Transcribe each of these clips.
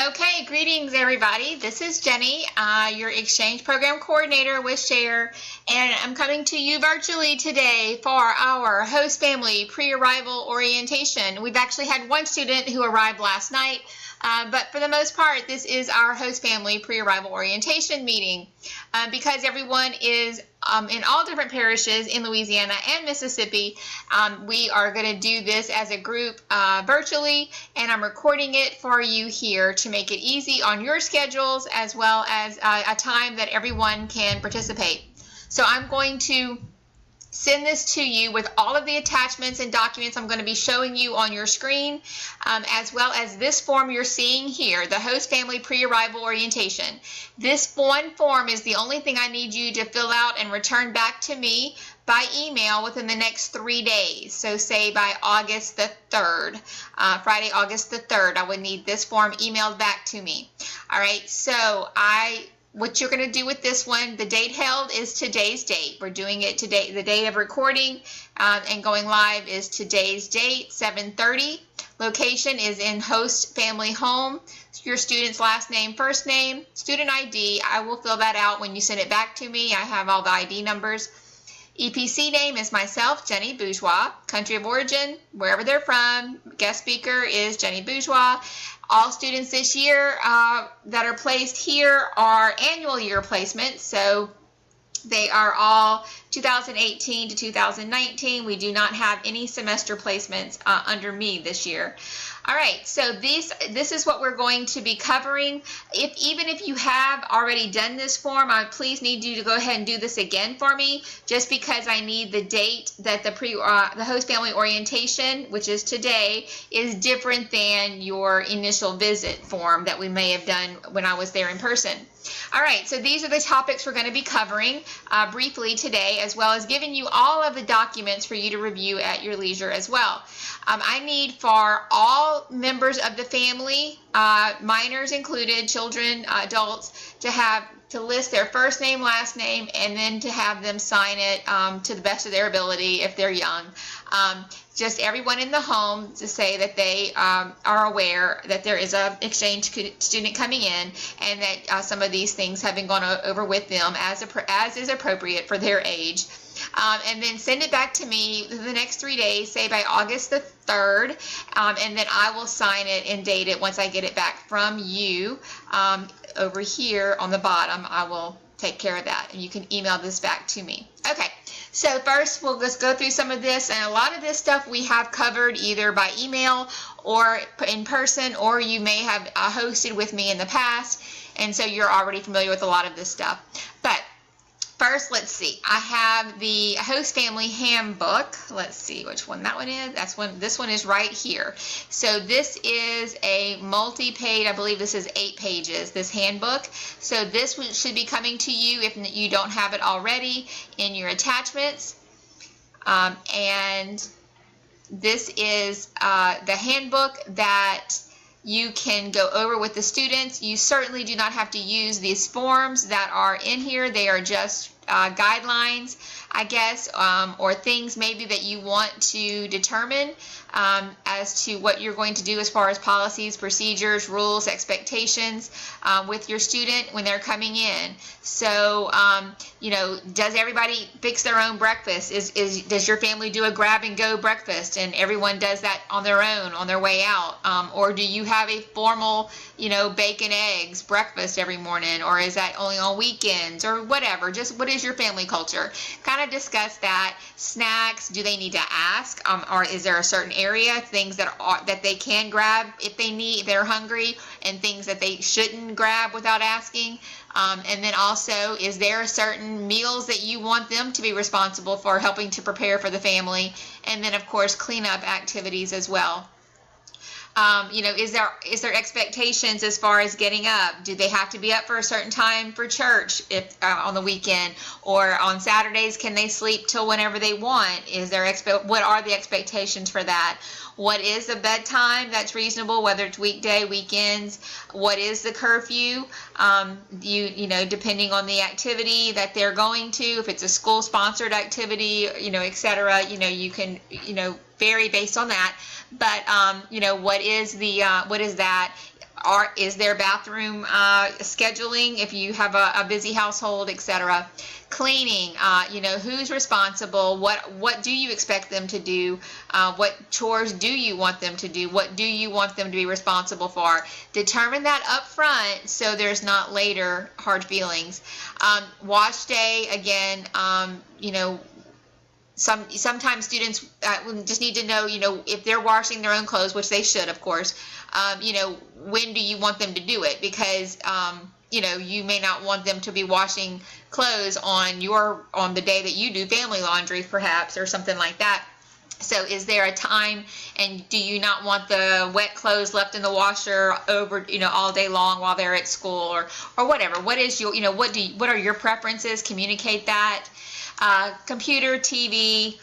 Okay, greetings everybody. This is Jenny, your exchange program coordinator with Share, and I'm coming to you virtually today for our host family pre-arrival orientation. We've actually had one student who arrived last night, but for the most part, this is our host family pre-arrival orientation meeting. Because everyone is in all different parishes in Louisiana and Mississippi, we are going to do this as a group virtually, and I'm recording it for you here to make it easy on your schedules as well as a time that everyone can participate. So I'm going to send this to you with all of the attachments and documents I'm going to be showing you on your screen, as well as this form you're seeing here, the host family pre-arrival orientation. This one form is the only thing I need you to fill out and return back to me by email within the next 3 days. So say by August the 3rd, Friday, August the 3rd, I would need this form emailed back to me. All right, so what you're going to do with this one, the date held is today's date. We're doing it today. The date of recording and going live is today's date, 7:30. Location is in host family home. Your student's last name, first name, student ID. I will fill that out when you send it back to me. I have all the ID numbers. EPC name is myself, Jenny Bourgeois. Country of origin, wherever they're from. Guest speaker is Jenny Bourgeois. All students this year that are placed here are annual year placements, so they are all 2018 to 2019. We do not have any semester placements under me this year. All right, so this is what we're going to be covering. Even if you have already done this form, I please need you to go ahead and do this again for me, just because I need the date that the host family orientation, which is today, is different than your initial visit form that we may have done when I was there in person. All right, so these are the topics we're going to be covering briefly today, as well as giving you all of the documents for you to review at your leisure as well. I need for all members of the family, minors included, children, adults, to list their first name, last name, and then to have them sign it to the best of their ability if they're young. Just everyone in the home to say that they are aware that there is an exchange student coming in, and that some of these things have been gone over with them as is appropriate for their age. And then send it back to me the next 3 days, say by August the 3rd, and then I will sign it and date it once I get it back from you. Over here on the bottom, I will take care of that, and you can email this back to me. Okay, so first we'll just go through some of this, and a lot of this stuff we have covered either by email or in person, or you may have hosted with me in the past, and so you're already familiar with a lot of this stuff. But first, let's see. I have the host family handbook. Let's see which one that one is. This one is right here. So this is a multi-page, I believe this is 8 pages, this handbook. So this should be coming to you if you don't have it already in your attachments. And this is the handbook that you can go over with the students. You certainly do not have to use these forms that are in here. They are just guidelines, I guess, or things maybe that you want to determine as to what you're going to do as far as policies, procedures, rules, expectations with your student when they're coming in. So, does everybody fix their own breakfast? Does your family do a grab and go breakfast and everyone does that on their own on their way out? Or do you have a formal, bacon, eggs breakfast every morning, or is that only on weekends or whatever? Just what is your family culture? Kind of discuss that. Snacks, do they need to ask, or is there a certain area, things that they can grab if they're hungry, and things that they shouldn't grab without asking? And then also, is there certain meals that you want them to be responsible for helping to prepare for the family? And then of course cleanup activities as well. Is there expectations as far as getting up? Do they have to be up for a certain time for church if on the weekend, or on Saturdays can they sleep till whenever they want? What are the expectations for that? What is the bedtime that's reasonable, whether it's weekday, weekends? What is the curfew? Depending on the activity that they're going to, if it's a school-sponsored activity, etc. You can vary based on that. But what is that? Is there bathroom scheduling if you have a busy household, etc. Cleaning, who's responsible, what do you expect them to do, what chores do you want them to do, what do you want them to be responsible for. Determine that up front so there's not later hard feelings. Wash day, again, sometimes students just need to know, if they're washing their own clothes, which they should, of course, when do you want them to do it? Because, you may not want them to be washing clothes on the day that you do family laundry, perhaps, or something like that. So is there a time, and do you not want the wet clothes left in the washer over, all day long while they're at school, or whatever? What is your, what are your preferences? Communicate that. Computer, TV,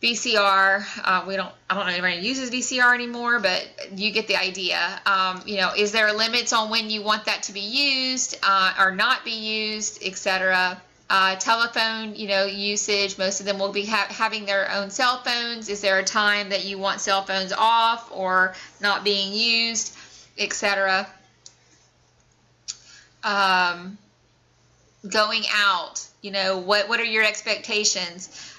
VCR. I don't know if anybody uses VCR anymore, but you get the idea. Is there limits on when you want that to be used or not be used, etc. Telephone, usage. Most of them will be having their own cell phones. Is there a time that you want cell phones off or not being used, etc. Going out, what are your expectations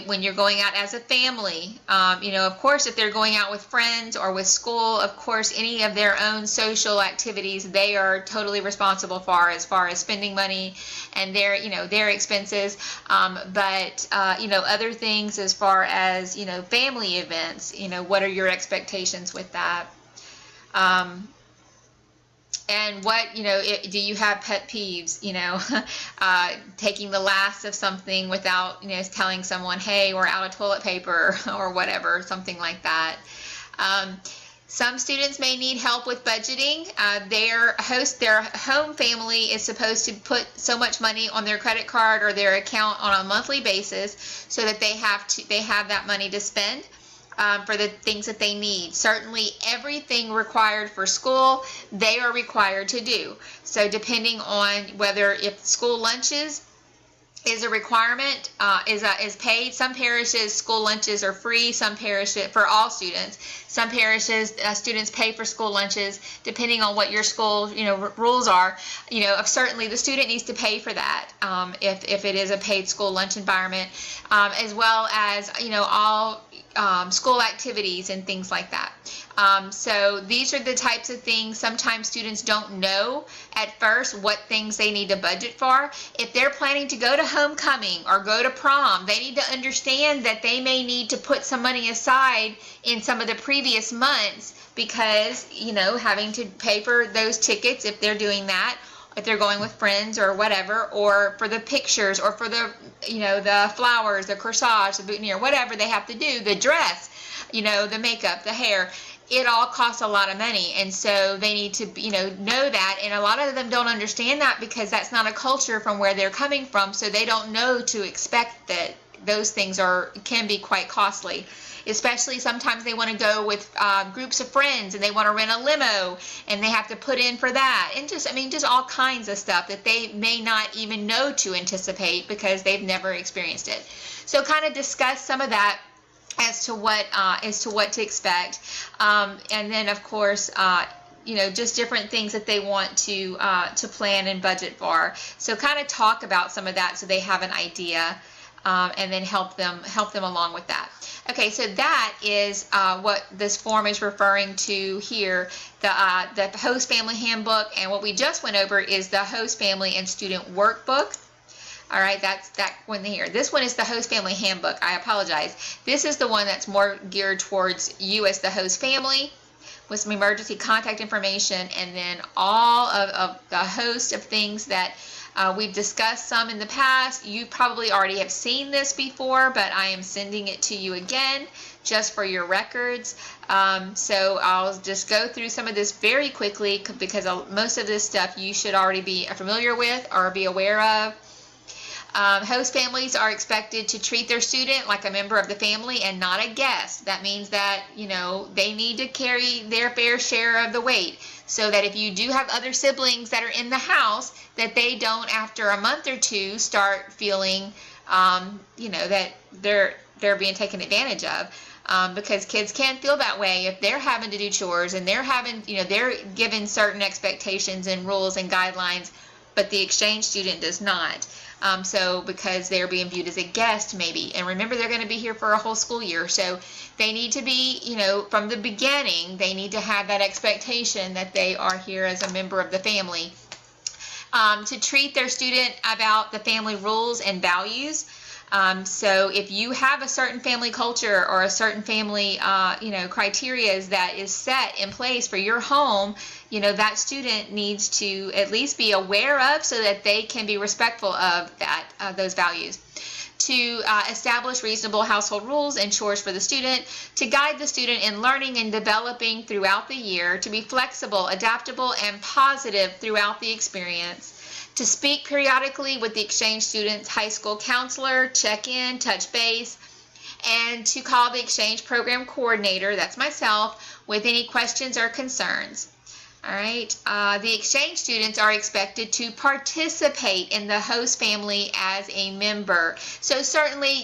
when you're going out as a family? Of course, if they're going out with friends or with school, of course, any of their own social activities, they are totally responsible for, as far as spending money and their expenses. But other things as far as, family events, what are your expectations with that? And what, do you have pet peeves, taking the last of something without, telling someone, hey, we're out of toilet paper or whatever, something like that. Some students may need help with budgeting. Their home family is supposed to put so much money on their credit card or their account on a monthly basis so that they have that money to spend. For the things that they need. Certainly everything required for school, they are required to do. So depending on if school lunches is a requirement, is paid. Some parishes, school lunches are free. Some parishes, for all students. Some parishes, students pay for school lunches, depending on what your school, rules are. Certainly the student needs to pay for that if it is a paid school lunch environment, as well as, all school activities and things like that. So these are the types of things. Sometimes students don't know at first what things they need to budget for. If they're planning to go to homecoming or go to prom, they need to understand that they may need to put some money aside in some of the previous months because, having to pay for those tickets if they're doing that, if they're going with friends or whatever, or for the pictures, or for the, the flowers, the corsage, the boutonniere, whatever they have to do, the dress, the makeup, the hair, it all costs a lot of money. And so they need to, know that. And a lot of them don't understand that because that's not a culture from where they're coming from. So they don't know to expect that those things can be quite costly. Especially sometimes they want to go with groups of friends and they want to rent a limo and they have to put in for that. And just all kinds of stuff that they may not even know to anticipate because they've never experienced it. So kind of discuss some of that as to what to expect. And then of course, just different things that they want to plan and budget for. So kind of talk about some of that so they have an idea. And then help them along with that. Okay, so that is what this form is referring to here, the host family handbook, and what we just went over is the host family and student workbook. All right, that's that one here. This one is the host family handbook. I apologize. This is the one that's more geared towards you as the host family, with some emergency contact information, and then all of the host of things that we've discussed some in the past. You probably already have seen this before, but I am sending it to you again just for your records. So I'll just go through some of this very quickly because most of this stuff you should already be familiar with or be aware of. Host families are expected to treat their student like a member of the family and not a guest. That means that, they need to carry their fair share of the weight, so that if you do have other siblings that are in the house, that they don't, after a month or two, start feeling, that they're being taken advantage of. because kids can feel that way if they're having to do chores and they're having, they're given certain expectations and rules and guidelines, but the exchange student does not. So because they're being viewed as a guest maybe, and remember they're going to be here for a whole school year, so they need to be, from the beginning, they need to have that expectation that they are here as a member of the family. To treat their student about the family rules and values. So if you have a certain family culture or a certain family, criteria that is set in place for your home, that student needs to at least be aware of so that they can be respectful of those values. To establish reasonable household rules and chores for the student, to guide the student in learning and developing throughout the year, to be flexible, adaptable, and positive throughout the experience, to speak periodically with the exchange student's high school counselor, check in, touch base, and to call the exchange program coordinator, that's myself, with any questions or concerns. All right, the exchange students are expected to participate in the host family as a member. So certainly,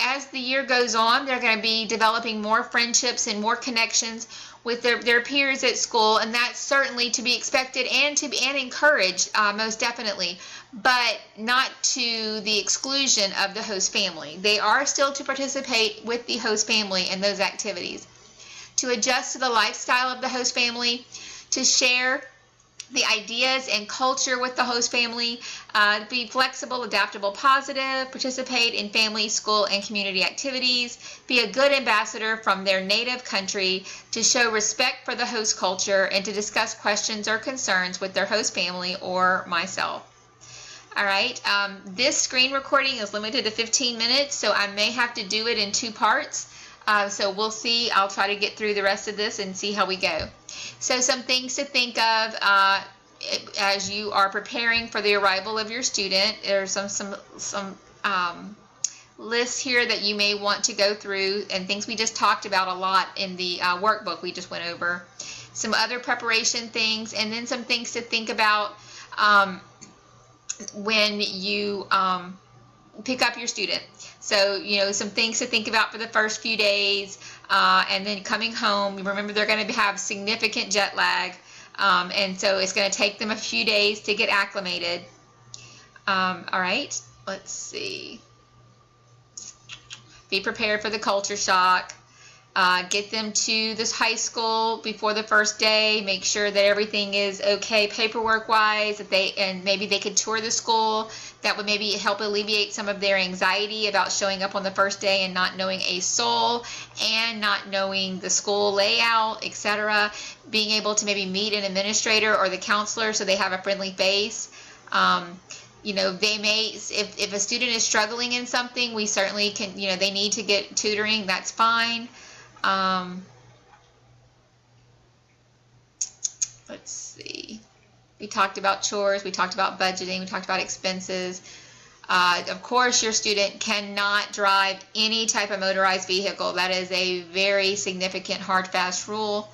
as the year goes on, they're going to be developing more friendships and more connections with their peers at school, and that's certainly to be expected and encouraged, most definitely, but not to the exclusion of the host family. They are still to participate with the host family in those activities. To adjust to the lifestyle of the host family, to share the ideas and culture with the host family, be flexible, adaptable, positive, participate in family, school, and community activities, be a good ambassador from their native country, to show respect for the host culture, and to discuss questions or concerns with their host family or myself. All right, this screen recording is limited to 15 minutes, so I may have to do it in 2 parts. So we'll see. I'll try to get through the rest of this and see how we go. So some things to think of as you are preparing for the arrival of your student. There's some lists here that you may want to go through, and things we just talked about a lot in the workbook we just went over. Some other preparation things, and then some things to think about when you pick up your student. So, some things to think about for the first few days, and then coming home. Remember, they're going to have significant jet lag, and so it's going to take them a few days to get acclimated. All right, let's see. Be prepared for the culture shock. Get them to this high school before the first day. Make sure that everything is okay paperwork-wise. And maybe they could tour the school. That would maybe help alleviate some of their anxiety about showing up on the first day and not knowing a soul and not knowing the school layout, etc. Being able to maybe meet an administrator or the counselor so they have a friendly face. They may, if a student is struggling in something, we certainly can, they need to get tutoring. That's fine. Let's see. We talked about chores, we talked about budgeting, we talked about expenses. Of course, your student cannot drive any type of motorized vehicle. That is a very significant hard, fast rule.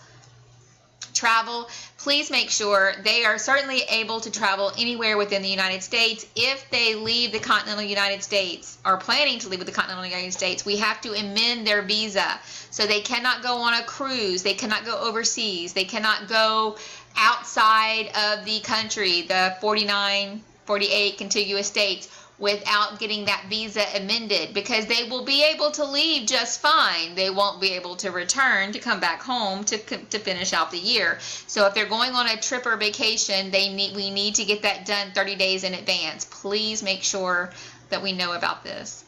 Travel, please make sure they are certainly able to travel anywhere within the United States. If they leave the continental United States, or planning to leave the continental United States, we have to amend their visa. So they cannot go on a cruise, they cannot go overseas, they cannot go outside of the country, the 48 contiguous states, without getting that visa amended, because they will be able to leave just fine. They won't be able to return to come back home to finish out the year. So if they're going on a trip or vacation, we need to get that done 30 days in advance. Please make sure that we know about this.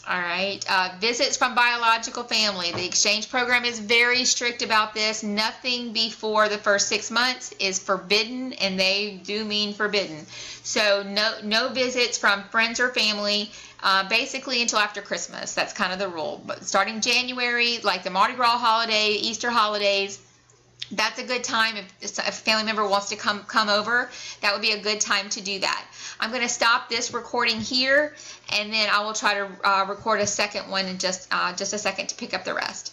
All right, visits from biological family. The exchange program is very strict about this. Nothing before the first 6 months is forbidden, and they do mean forbidden. So no visits from friends or family, basically until after Christmas. That's kind of the rule. But starting January, like the Mardi Gras holiday, Easter holidays, that's a good time. If a family member wants to come over, that would be a good time to do that. I'm going to stop this recording here, and then I will try to record a second one in just a second to pick up the rest.